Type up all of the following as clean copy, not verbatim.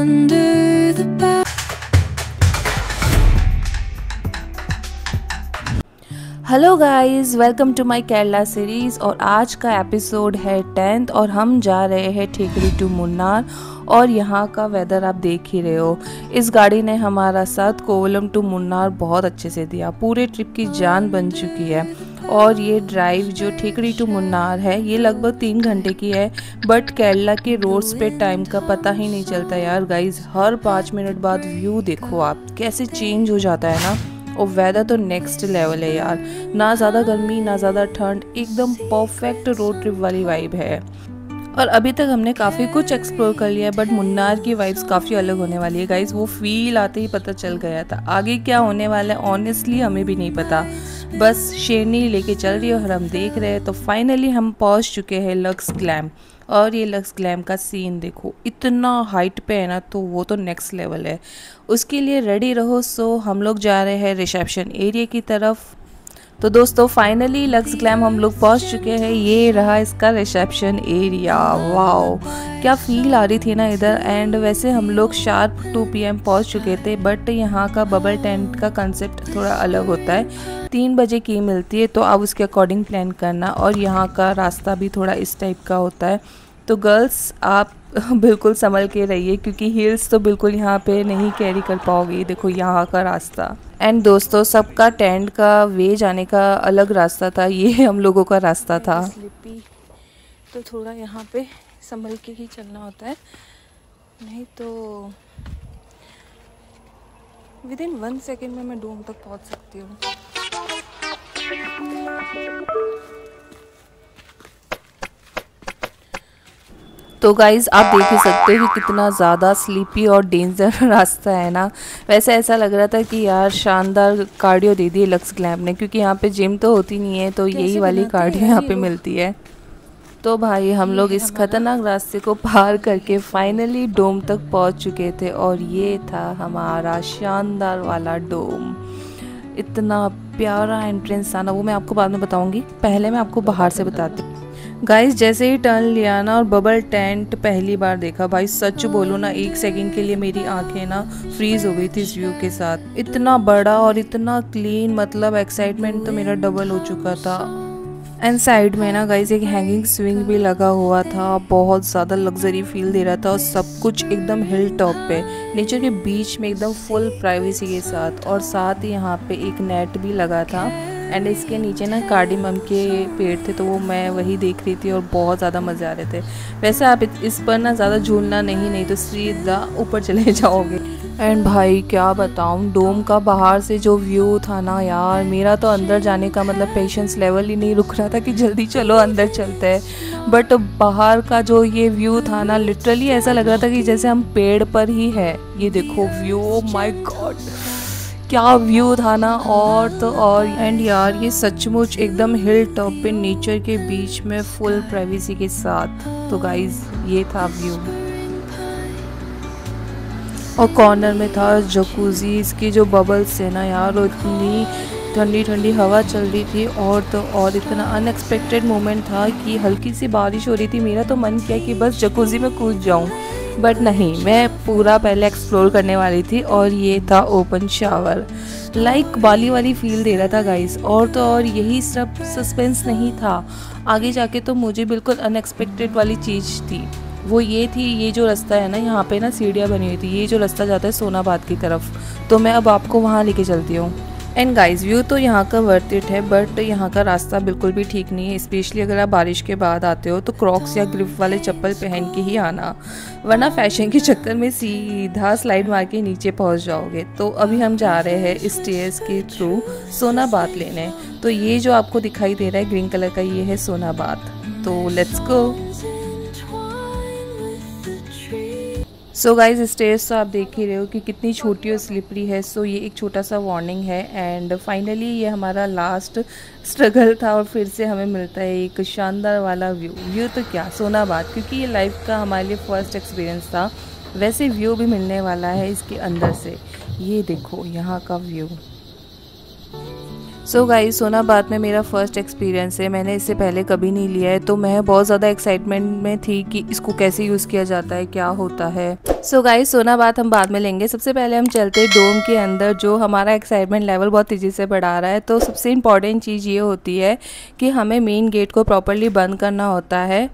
under the back. Hello guys, welcome to my Kerala series. और आज का एपिसोड है 10th और हम जा रहे हैं ठेकड़ी टू मुन्नार। और यहाँ का वेदर आप देख ही रहे हो। इस गाड़ी ने हमारा साथ कोवलम टू मुन्नार बहुत अच्छे से दिया, पूरे ट्रिप की जान बन चुकी है। और ये ड्राइव जो ठेकड़ी टू मुन्नार है ये लगभग 3 घंटे की है, बट केरला के रोड्स पे टाइम का पता ही नहीं चलता यार गाइस। हर 5 मिनट बाद व्यू देखो आप कैसे चेंज हो जाता है ना। और वेदर तो नेक्स्ट लेवल है यार, ना ज़्यादा गर्मी ना ज़्यादा ठंड, एकदम परफेक्ट रोड ट्रिप वाली वाइब है। और अभी तक हमने काफ़ी कुछ एक्सप्लोर कर लिया है, बट मुन्नार की वाइब्स काफ़ी अलग होने वाली है गाइस। वो फील आते ही पता चल गया था। आगे क्या होने वाला है ऑनेस्टली हमें भी नहीं पता, बस शेरनी लेके चल रही है और हम देख रहे हैं। तो फाइनली हम पहुंच चुके हैं लक्स ग्लैम। और ये लक्स ग्लैम का सीन देखो, इतना हाइट पे है ना, तो वो तो नेक्स्ट लेवल है। उसके लिए रेडी रहो। सो हम लोग जा रहे हैं रिसेप्शन एरिया की तरफ। तो दोस्तों फाइनली लक्स ग्लैम हम लोग पहुंच चुके हैं। ये रहा इसका रिसेप्शन एरिया। वाओ, क्या फील आ रही थी ना इधर। एंड वैसे हम लोग शार्प 2 PM पहुंच चुके थे, बट यहाँ का बबल टेंट का कंसेप्ट थोड़ा अलग होता है। 3 बजे की मिलती है, तो आप उसके अकॉर्डिंग प्लान करना। और यहाँ का रास्ता भी थोड़ा इस टाइप का होता है। तो गर्ल्स आप बिल्कुल संभल के रहिए, क्योंकि हील्स तो बिल्कुल यहाँ पे नहीं कैरी कर पाओगे। देखो यहाँ का रास्ता। एंड दोस्तों सबका टेंट का वे जाने का अलग रास्ता था, ये हम लोगों का रास्ता था। स्लिपी तो थोड़ा यहाँ पे संभल के ही चलना होता है, नहीं तो विदिन 1 सेकेंड में मैं डोम तक पहुँच सकती हूँ। तो गाइज़ आप देख ही सकते हो कि कितना ज़्यादा स्लीपी और डेंजर रास्ता है ना। वैसे ऐसा लग रहा था कि यार शानदार कार्डियो दे दी लक्स ग्लैम ने, क्योंकि यहाँ पे जिम तो होती नहीं है, तो यही वाली कार्डियो यहाँ पे मिलती है। तो भाई हम लोग इस खतरनाक रास्ते को पार करके फाइनली डोम तक पहुँच चुके थे। और ये था हमारा शानदार वाला डोम। इतना प्यारा एंट्रेंस था ना, वो मैं आपको बाद में बताऊँगी। पहले मैं आपको बाहर से बताती हूँ। गाइस जैसे ही टर्न लिया ना और बबल टेंट पहली बार देखा, भाई सच बोलो ना 1 सेकंड के लिए मेरी आंखें ना फ्रीज हो गई थी इस व्यू के साथ। इतना बड़ा और इतना क्लीन, मतलब एक्साइटमेंट तो मेरा डबल हो चुका था। एंड साइड में ना गाइस एक हैंगिंग स्विंग भी लगा हुआ था, बहुत ज़्यादा लग्जरी फील दे रहा था। और सब कुछ एकदम हिल टॉप पे, नेचर के बीच में, एकदम फुल प्राइवेसी के साथ। और साथ ही यहाँ पे एक नेट भी लगा था। एंड इसके नीचे ना कार्डिमम के पेड़ थे, तो वो मैं वही देख रही थी और बहुत ज़्यादा मज़े आ रहे थे। वैसे आप इस पर ना ज़्यादा झूलना नहीं तो सीधा ऊपर चले जाओगे। एंड भाई क्या बताऊँ, डोम का बाहर से जो व्यू था ना यार, मेरा तो अंदर जाने का मतलब पेशेंस लेवल ही नहीं रुक रहा था कि जल्दी चलो अंदर चलते हैं। बट बाहर का जो ये व्यू था ना, लिटरली ऐसा लग रहा था कि जैसे हम पेड़ पर ही है। ये देखो व्यू, ओ माय गॉड क्या व्यू था ना। और तो और एंड यार ये सचमुच एकदम हिल टॉप पे, नेचर के बीच में, फुल प्राइवेसी के साथ। तो गाइज ये था व्यू। और कॉर्नर में था जकूजी, इसकी जो बबल्स है ना यार, वो इतनी ठंडी ठंडी हवा चल रही थी। और तो और इतना अनएक्सपेक्टेड मोमेंट था कि हल्की सी बारिश हो रही थी। मेरा तो मन किया कि बस जकूजी में कूद जाऊं, बट नहीं, मैं पूरा पहले एक्सप्लोर करने वाली थी। और ये था ओपन शावर, लाइक बाली वाली फील दे रहा था गाइस। और तो और यही सब सस्पेंस नहीं था, आगे जाके तो मुझे बिल्कुल अनएक्सपेक्टेड वाली चीज़ थी। वो ये थी, ये जो रास्ता है ना, यहाँ पे ना सीढ़ियाँ बनी हुई थी, ये जो रास्ता जाता है सोनाबाद की तरफ। तो मैं अब आपको वहाँ लेके चलती हूँ। एंड गाइस व्यू तो यहाँ का वर्थ इट है, बट यहाँ का रास्ता बिल्कुल भी ठीक नहीं है। स्पेशली अगर आप बारिश के बाद आते हो तो क्रॉक्स या ग्रिप वाले चप्पल पहन के ही आना, वरना फैशन के चक्कर में सीधा स्लाइड मार के नीचे पहुँच जाओगे। तो अभी हम जा रहे हैं स्टेयर्स के थ्रू सोनाबाद लेने। तो ये जो आपको दिखाई दे रहा है ग्रीन कलर का, ये है सोनाबाद। तो let's go. So guys stairs तो आप देख ही रहे हो कि कितनी छोटी और स्लिपरी है। सो ये एक छोटा सा वार्निंग है। एंड फाइनली ये हमारा लास्ट स्ट्रगल था और फिर से हमें मिलता है एक शानदार वाला व्यू तो क्या, सोनाबाद, क्योंकि ये लाइफ का हमारे लिए फर्स्ट एक्सपीरियंस था। वैसे व्यू भी मिलने वाला है इसके अंदर से। ये देखो यहाँ का व्यू, सो गाइस, सोनाबाद में मेरा फर्स्ट एक्सपीरियंस है। मैंने इससे पहले कभी नहीं लिया है, तो मैं बहुत ज़्यादा एक्साइटमेंट में थी कि इसको कैसे यूज़ किया जाता है, क्या होता है। सो गाइस, सोनाबाद हम बाद में लेंगे। सबसे पहले हम चलते हैं डोम के अंदर, जो हमारा एक्साइटमेंट लेवल बहुत तेज़ी से बढ़ा रहा है। तो सबसे इम्पॉर्टेंट चीज़ ये होती है कि हमें मेन गेट को प्रॉपरली बंद करना होता है।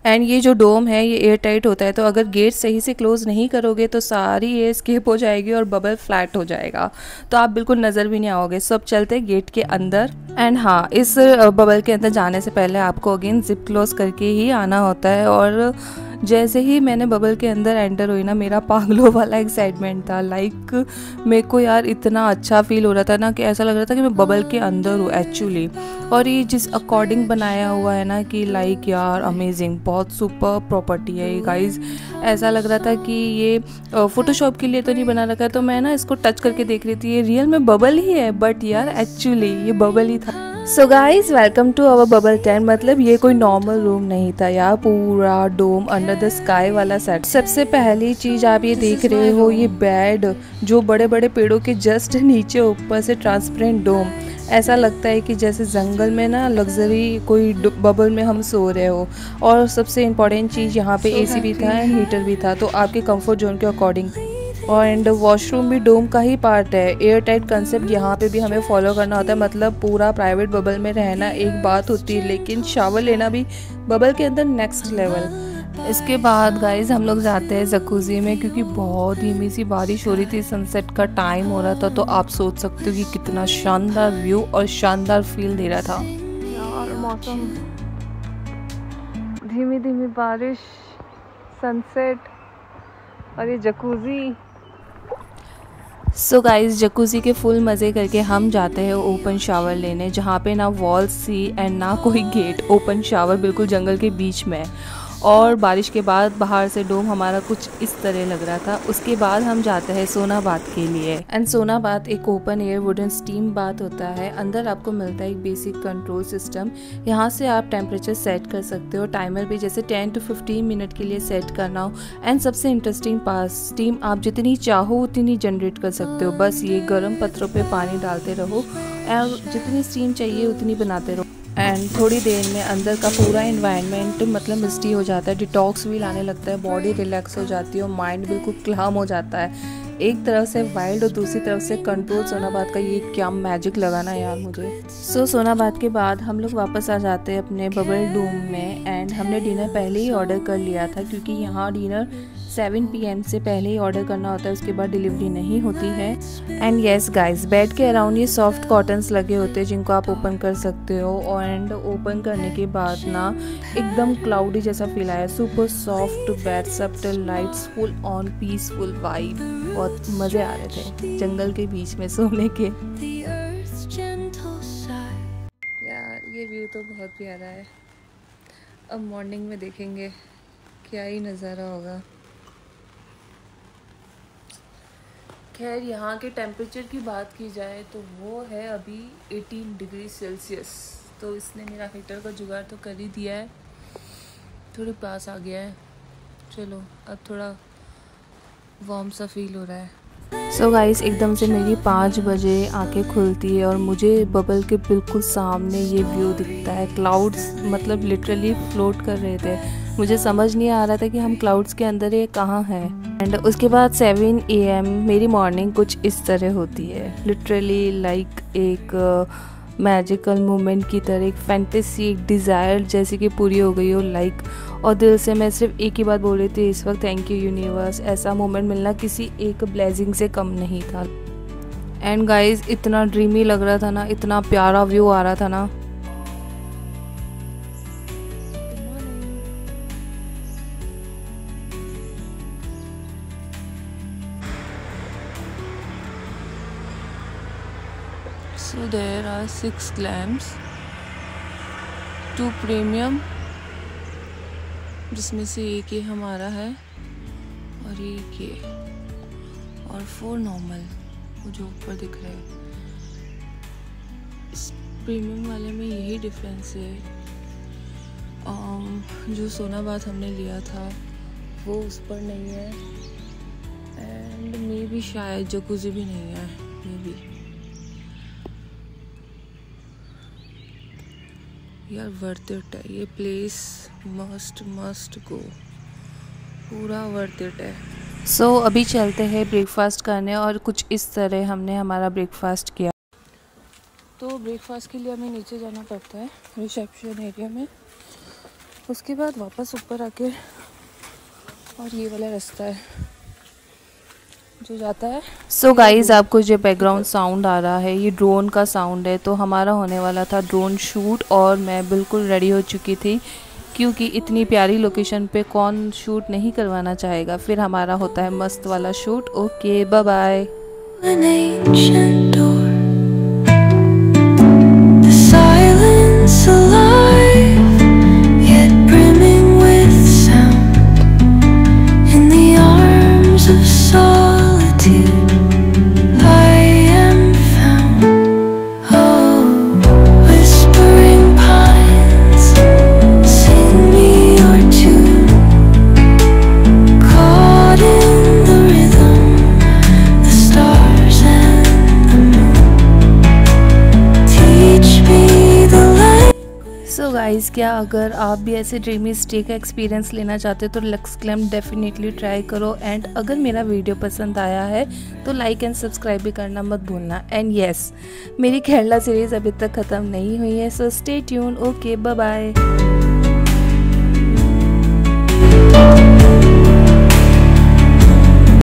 एंड ये जो डोम है ये एयर टाइट होता है, तो अगर गेट सही से क्लोज नहीं करोगे तो सारी एयर स्केप हो जाएगी और बबल फ्लैट हो जाएगा, तो आप बिल्कुल नज़र भी नहीं आओगे। सब चलते हैं गेट के अंदर। एंड हाँ, इस बबल के अंदर जाने से पहले आपको अगेन जिप क्लोज करके ही आना होता है। और जैसे ही मैंने बबल के अंदर एंटर हुई ना, मेरा पागलों वाला एक्साइटमेंट था। लाइक मेरे को यार इतना अच्छा फील हो रहा था ना कि ऐसा लग रहा था कि मैं बबल के अंदर हूँ एक्चुअली। और ये जिस अकॉर्डिंग बनाया हुआ है ना कि लाइक यार अमेजिंग, बहुत सुपर प्रॉपर्टी है ये गाइज। ऐसा लग रहा था कि ये फोटोशॉप के लिए तो नहीं बना रखा है। तो मैं ना इसको टच करके देख रही थी, ये रियल में बबल ही है, बट यार एक्चुअली ये बबल ही था। So guys, welcome to our bubble tent. मतलब ये कोई नॉर्मल रूम नहीं था यार, पूरा डोम अंडर द स्काई वाला सेट। सबसे पहली चीज आप ये देख रहे हो, ये बेड जो बड़े बड़े पेड़ों के जस्ट नीचे ऊपर से ट्रांसपेरेंट डोम। ऐसा लगता है कि जैसे जंगल में ना लग्जरी कोई बबल में हम सो रहे हो। और सबसे इम्पॉर्टेंट चीज़, यहाँ पे एसी भी था, हीटर भी था, तो आपके कंफर्ट जोन के अकॉर्डिंग। और एंड वॉशरूम भी डोम का ही पार्ट है। एयर टाइट कंसेप्ट यहाँ पे भी हमें फॉलो करना होता है। मतलब पूरा प्राइवेट बबल में रहना एक बात होती है, लेकिन शावर लेना भी बबल के अंदर नेक्स्ट लेवल। इसके बाद गाइज हम लोग जाते हैं जकूजी में, क्योंकि बहुत धीमी सी बारिश हो रही थी, सनसेट का टाइम हो रहा था। तो आप सोच सकते हो कि कितना शानदार व्यू और शानदार फील दे रहा था यार। मौसम, धीमी धीमी बारिश, सनसेट और ये जकूजी। सो गाइस, जकूजी के फुल मज़े करके हम जाते हैं ओपन शावर लेने, जहाँ पे ना वॉल सी एंड ना कोई गेट। ओपन शावर बिल्कुल जंगल के बीच में। और बारिश के बाद बाहर से डोम हमारा कुछ इस तरह लग रहा था। उसके बाद हम जाते हैं सोनाबाद के लिए। एंड सोनाबाद एक open air wooden steam bath होता है। अंदर आपको मिलता है एक बेसिक कंट्रोल सिस्टम। यहाँ से आप टेम्परेचर सेट कर सकते हो, टाइमर भी जैसे 10 to 15 मिनट के लिए सेट करना हो। एंड सबसे इंटरेस्टिंग पास, स्टीम आप जितनी चाहो उतनी जनरेट कर सकते हो। बस ये गर्म पत्थरों पे पानी डालते रहो और जितनी स्टीम चाहिए उतनी बनाते रहो। एंड थोड़ी देर में अंदर का पूरा इन्वायरमेंट मतलब मिस्टी हो जाता है, डिटॉक्स फील आने लगता है, बॉडी रिलैक्स हो जाती है और माइंड बिल्कुल क्लाम हो जाता है। एक तरफ से वाइल्ड और दूसरी तरफ से कंट्रोल। सोनाबाद का ये क्या मैजिक लगा ना यार मुझे। सोनाबाद के बाद हम लोग वापस आ जाते हैं अपने बबल डोम में। एंड हमने डिनर पहले ही ऑर्डर कर लिया था, क्योंकि यहाँ डिनर 7 PM से पहले ही ऑर्डर करना होता है, उसके बाद डिलीवरी नहीं होती है। एंड येस गाइस, बेड के अराउंड ये सॉफ्ट कॉटन्स लगे होते हैं जिनको आप ओपन कर सकते हो। और एंड ओपन करने के बाद ना एकदम क्लाउडी जैसा फील आया। Super soft bed, subtle lights, full on peaceful vibe. बहुत मज़े आ रहे थे जंगल के बीच में सोने के। यार ये व्यू तो बहुत प्यारा है। अब मॉर्निंग में देखेंगे क्या ही नज़ारा होगा। खैर, यहाँ के टेम्परेचर की बात की जाए तो वो है अभी 18 डिग्री सेल्सियस। तो इसने मेरा हीटर का जुगाड़ तो कर ही दिया है, थोड़े पास आ गया है। चलो अब थोड़ा वार्म सा फील हो रहा है। सो गाइस, एकदम से मेरी 5 बजे आंखें खुलती है और मुझे बबल के बिल्कुल सामने ये व्यू दिखता है। क्लाउड्स मतलब लिटरली फ्लोट कर रहे थे। मुझे समझ नहीं आ रहा था कि हम क्लाउड्स के अंदर ये कहाँ हैं। एंड उसके बाद 7 AM मेरी मॉर्निंग कुछ इस तरह होती है। लिटरली लाइक एक मैजिकल मोमेंट की तरह, एक फैंटेसी, एक डिज़ायर जैसे कि पूरी हो गई हो लाइक। और दिल से मैं सिर्फ एक ही बात बोल रही थी इस वक्त, थैंक यू यूनिवर्स। ऐसा मोमेंट मिलना किसी एक ब्लेसिंग से कम नहीं था। एंड गाइस, इतना ड्रीमी लग रहा था ना, इतना प्यारा व्यू आ रहा था ना। So there are 6 lamps, 2 premium, जिसमें से एक ये हमारा है और एक ये, और 4 नॉर्मल वो जो ऊपर दिख रहे हैं। इस प्रीमियम वाले में यही डिफरेंस है, जो सोनाबाद हमने लिया था वो उस पर नहीं है। एंड मे भी शायद जकूज़ी भी नहीं है, मे बी। यार वर्थ इट है ये प्लेस, मस्ट गो, पूरा वर्थ इट है। सो अभी चलते हैं ब्रेकफास्ट करने और कुछ इस तरह हमने हमारा ब्रेकफास्ट किया। तो ब्रेकफास्ट के लिए हमें नीचे जाना पड़ता है रिसेप्शन एरिया में, उसके बाद वापस ऊपर आके और ये वाला रास्ता है जो जाता है। सो गाइस आपको जो बैकग्राउंड साउंड आ रहा है ये ड्रोन का साउंड है। तो हमारा होने वाला था ड्रोन शूट और मैं बिल्कुल रेडी हो चुकी थी क्योंकि इतनी प्यारी लोकेशन पे कौन शूट नहीं करवाना चाहेगा। फिर हमारा होता है मस्त वाला shoot. Okay bye bye. So guys क्या अगर आप भी ऐसे ड्रीमी स्टे का एक्सपीरियंस लेना चाहते हो तो लक्स ग्लैम डेफिनेटली ट्राई करो। एंड अगर मेरा वीडियो पसंद आया है तो लाइक एंड सब्सक्राइब भी करना मत भूलना। एंड यस मेरी केरला सीरीज़ अभी तक ख़त्म नहीं हुई है, so stay tune. Okay bye bye.